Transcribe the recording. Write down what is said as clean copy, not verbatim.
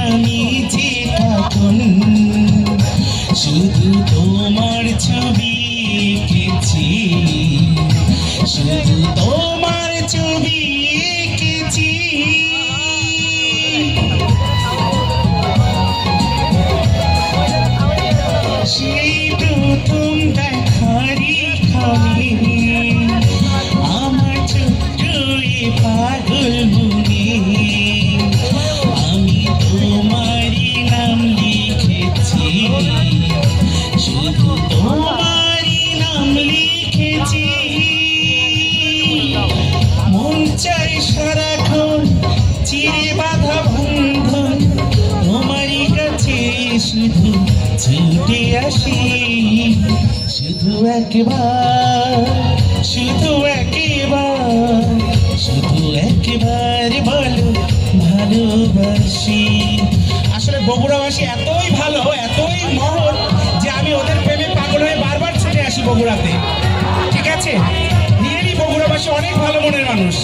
আমি যে তখন শুধু তোমার ছবি এঁকেছি, শুধু তোমার ছবি এঁকেছি। সেই প্রথম দেখারই খাবে আমার ছোট্ট এ পাগল মনে, আমি তোমারই নাম লিখেছি, শুধু তোমারই নাম লিখেছি। মন চাই সারাক্ষণ চিরে বাঁধা বন্ধন তোমারই কাছে শুধু ছুটে আসি, শুধু একবার, শুধু একবার, শুধু একবার বলো ভালোবাসি। আসলে বগুড়াবাসী এতই ভালো, এতই মহৎ যে আমি ওদের প্রেমে পাগল হয়ে বারবার ছুটে আসি বগুড়াতে। ঠিক আছে, রিয়েলি বগুড়াবাসী অনেক ভালো মনের মানুষ।